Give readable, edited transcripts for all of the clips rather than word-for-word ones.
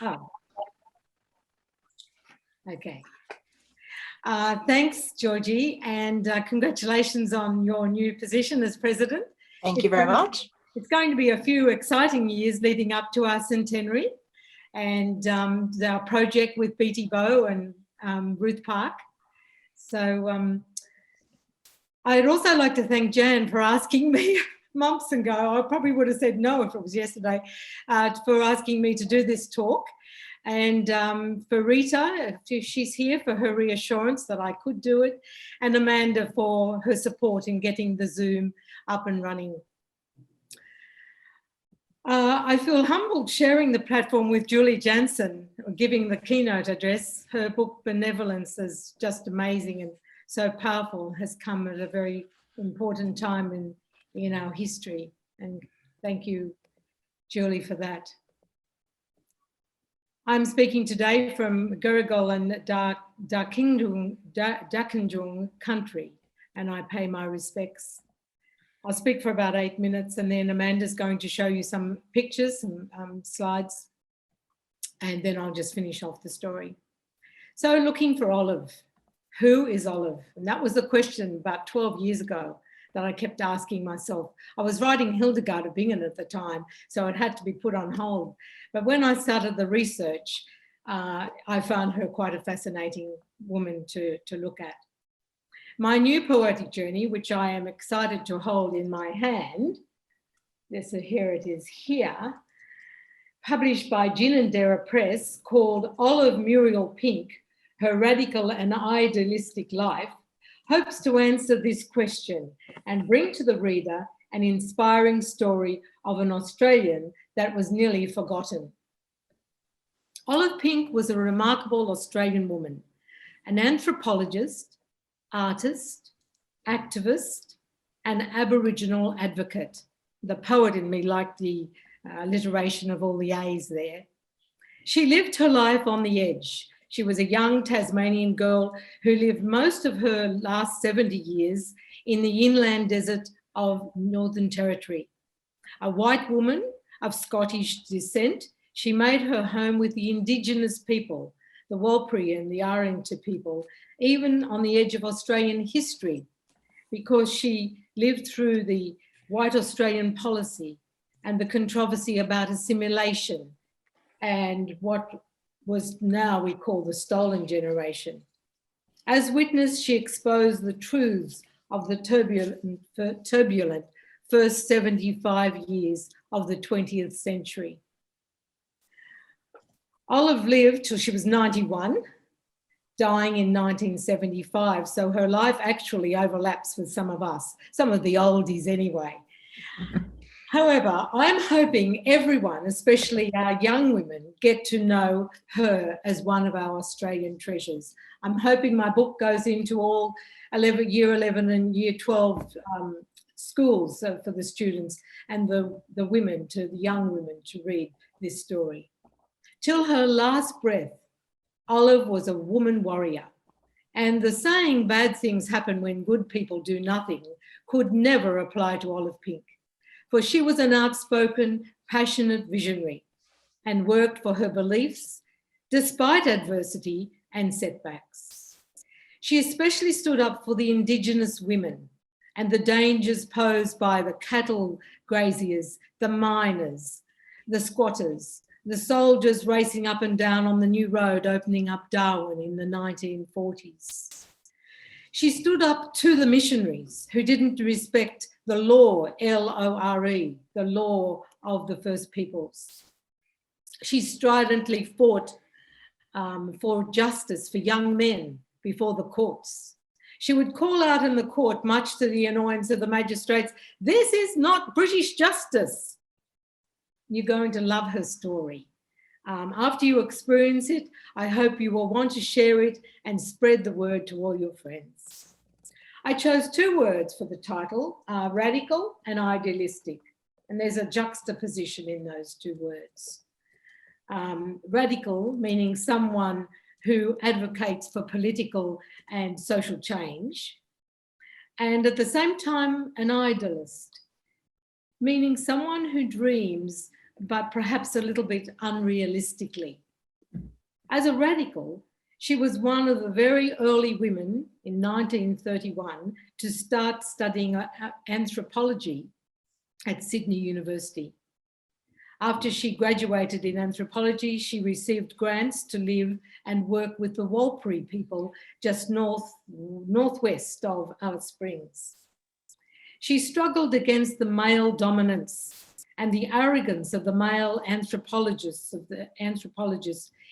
Oh, okay. Thanks, Georgie, and congratulations on your new position as president. Thank you very much. It's going to be a few exciting years leading up to our centenary and our project with BT Bow and Ruth Park. So I'd also like to thank Jan for asking me months ago, I probably would have said no if it was yesterday, for asking me to do this talk. And for Rita, she's here for her reassurance that I could do it, and Amanda for her support in getting the Zoom up and running. I feel humbled sharing the platform with Julie Jansen, giving the keynote address. Her book, Benevolence, is just amazing and so powerful, has come at a very important time in our history. And thank you, Julie, for that. I'm speaking today from Gurugul and Darkinjung country, and I pay my respects. I'll speak for about 8 minutes, and then Amanda's going to show you some pictures, some slides, and then I'll just finish off the story. So looking for Olive. Who is Olive? And that was the question about 12 years ago that I kept asking myself. I was writing Hildegard of Bingen at the time, so it had to be put on hold. But when I started the research, I found her quite a fascinating woman to look at. My new poetic journey, which I am excited to hold in my hand, here it is here, published by Ginninderra Press, called Olive Muriel Pink, Her Radical and Idealistic Life, hopes to answer this question and bring to the reader an inspiring story of an Australian that was nearly forgotten. Olive Pink was a remarkable Australian woman, an anthropologist, artist, activist, and Aboriginal advocate. The poet in me liked the alliteration of all the A's there. She lived her life on the edge. She was a young Tasmanian girl who lived most of her last 70 years in the inland desert of Northern Territory. A white woman of Scottish descent, she made her home with the Indigenous people, the Warlpiri and the Arrernte people, even on the edge of Australian history, because she lived through the white Australian policy and the controversy about assimilation and what was now we call the stolen generation. As witness, she exposed the truths of the turbulent first 75 years of the 20th century. Olive lived till she was 91, dying in 1975. So her life actually overlaps with some of us, some of the oldies anyway. However, I'm hoping everyone, especially our young women, get to know her as one of our Australian treasures. I'm hoping my book goes into all year 11 and year 12 schools for the students and the women, the young women, to read this story. Till her last breath, Olive was a woman warrior. And the saying, bad things happen when good people do nothing, could never apply to Olive Pink. For she was an outspoken, passionate visionary and worked for her beliefs despite adversity and setbacks. She especially stood up for the Indigenous women and the dangers posed by the cattle graziers, the miners, the squatters, the soldiers racing up and down on the new road opening up Darwin in the 1940s. She stood up to the missionaries who didn't respect the law, L-O-R-E, the law of the First Peoples. She stridently fought for justice for young men before the courts. She would call out in the court, much to the annoyance of the magistrates, "This is not British justice." You're going to love her story. After you experience it, I hope you will want to share it and spread the word to all your friends. I chose two words for the title, radical and idealistic, and there's a juxtaposition in those two words. Radical meaning someone who advocates for political and social change, and at the same time an idealist, meaning someone who dreams but perhaps a little bit unrealistically. As a radical, she was one of the very early women in 1931 to start studying anthropology at Sydney University. After she graduated in anthropology, she received grants to live and work with the Warlpiri people just northwest of Alice Springs. She struggled against the male dominance and the arrogance of the male anthropologists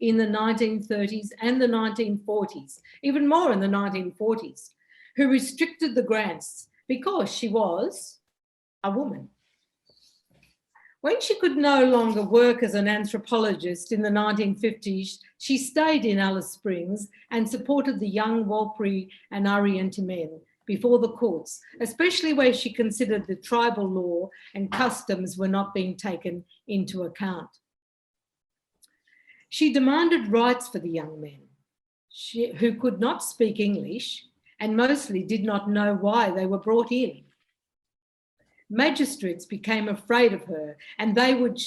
in the 1930s and the 1940s, even more in the 1940s, who restricted the grants because she was a woman. When she could no longer work as an anthropologist in the 1950s, she stayed in Alice Springs and supported the young Warlpiri and Arienti men before the courts, especially where she considered the tribal law and customs were not being taken into account. She demanded rights for the young men who could not speak English and mostly did not know why they were brought in. Magistrates became afraid of her and they would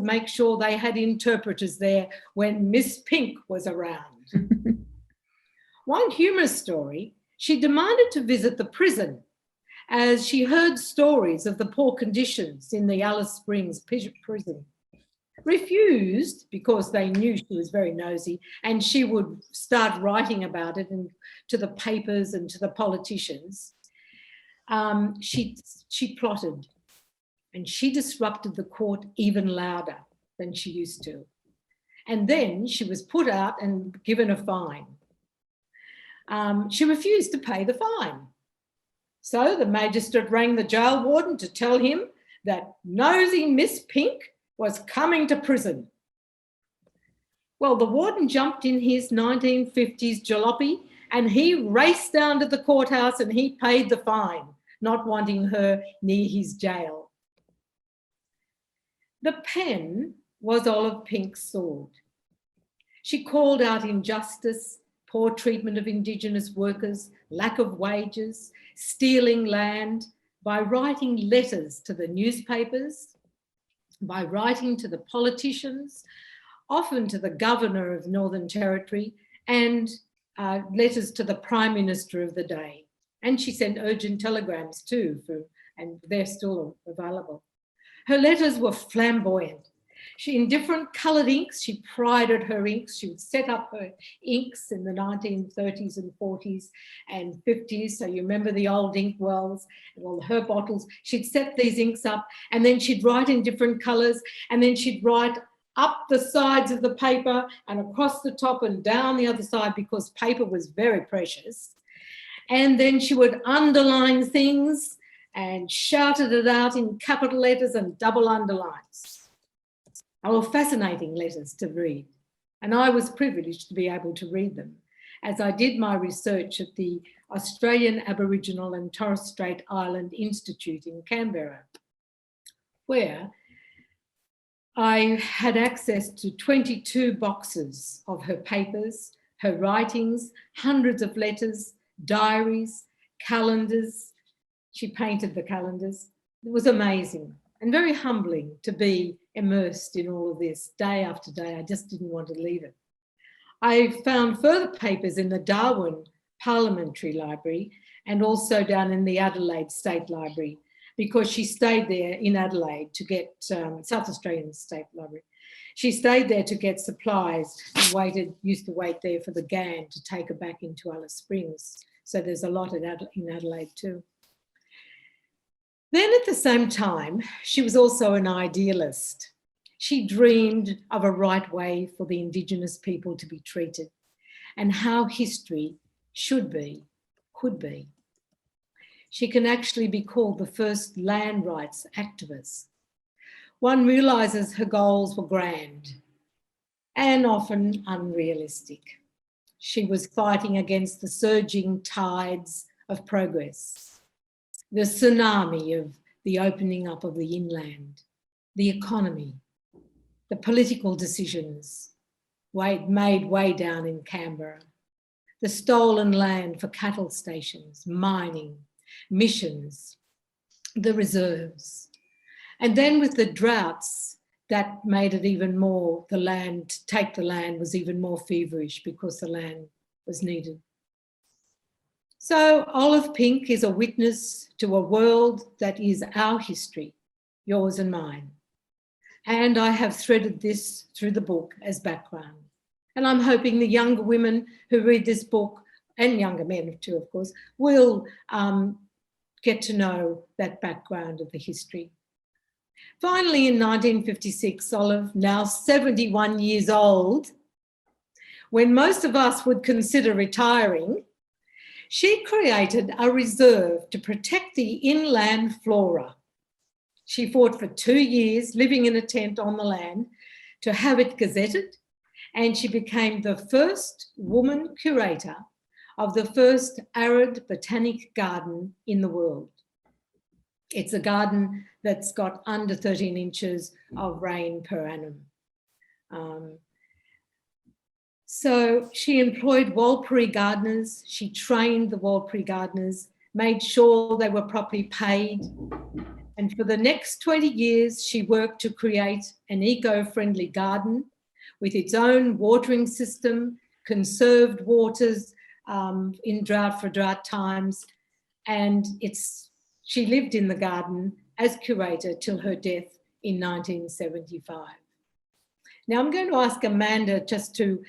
make sure they had interpreters there when Miss Pink was around. One humorous story, she demanded to visit the prison as she heard stories of the poor conditions in the Alice Springs prison. Refused because they knew she was very nosy and she would start writing about it to the papers and to the politicians. She plotted and she disrupted the court even louder than she used to. And then she was put out and given a fine. She refused to pay the fine. So the magistrate rang the jail warden to tell him that nosy Miss Pink was coming to prison. Well, the warden jumped in his 1950s jalopy and he raced down to the courthouse and he paid the fine, not wanting her near his jail. The pen was Olive Pink's sword. She called out injustice, poor treatment of Indigenous workers, lack of wages, stealing land, by writing letters to the newspapers, by writing to the politicians, often to the governor of Northern Territory, and letters to the Prime Minister of the day. And she sent urgent telegrams too, and they're still available. Her letters were flamboyant. In different coloured inks, she prided her inks. She would set up her inks in the 1930s and 40s and 50s. So you remember the old ink wells, well, her bottles. She'd set these inks up and then she'd write in different colours and then she'd write up the sides of the paper and across the top and down the other side because paper was very precious. And then she would underline things and shouted it out in capital letters and double underlines. They were fascinating letters to read. And I was privileged to be able to read them as I did my research at the Australian Aboriginal and Torres Strait Island Institute in Canberra, where I had access to 22 boxes of her papers, her writings, hundreds of letters, diaries, calendars. She painted the calendars. It was amazing and very humbling to be immersed in all of this day after day. I just didn't want to leave it. I found further papers in the Darwin Parliamentary Library and also down in the Adelaide State Library because she stayed there in Adelaide to get South Australian State Library. She stayed there to get supplies and used to wait there for the GAN to take her back into Alice Springs. So there's a lot in Adelaide too. Then at the same time, she was also an idealist. She dreamed of a right way for the Indigenous people to be treated and how history should be, could be. She can actually be called the first land rights activist. One realises her goals were grand and often unrealistic. She was fighting against the surging tides of progress, the tsunami of the opening up of the inland, the economy, the political decisions made way down in Canberra, the stolen land for cattle stations, mining, missions, the reserves. And then with the droughts that made it even more, take the land was even more feverish because the land was needed. So olive pink is a witness to a world that is our history, yours and mine. And I have threaded this through the book as background. And I'm hoping the younger women who read this book, and younger men too, of course, will get to know that background of the history. Finally, in 1956, Olive, now 71 years old, when most of us would consider retiring, she created a reserve to protect the inland flora. She fought for 2 years, living in a tent on the land, to have it gazetted, and she became the first woman curator of the first arid botanic garden in the world. It's a garden that's got under 13 inches of rain per annum. So she employed Walpurgis gardeners, she trained the Walpurgis gardeners, made sure they were properly paid. And for the next 20 years, she worked to create an eco-friendly garden with its own watering system, conserved waters in drought times. And she lived in the garden as curator till her death in 1975. Now I'm going to ask Amanda just to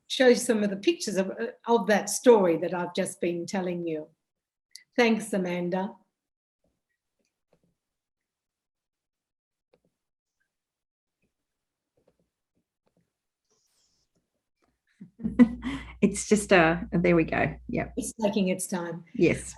show you some of the pictures of that story that I've just been telling you. Thanks, Amanda. It's just there we go. Yeah, it's taking its time. Yes.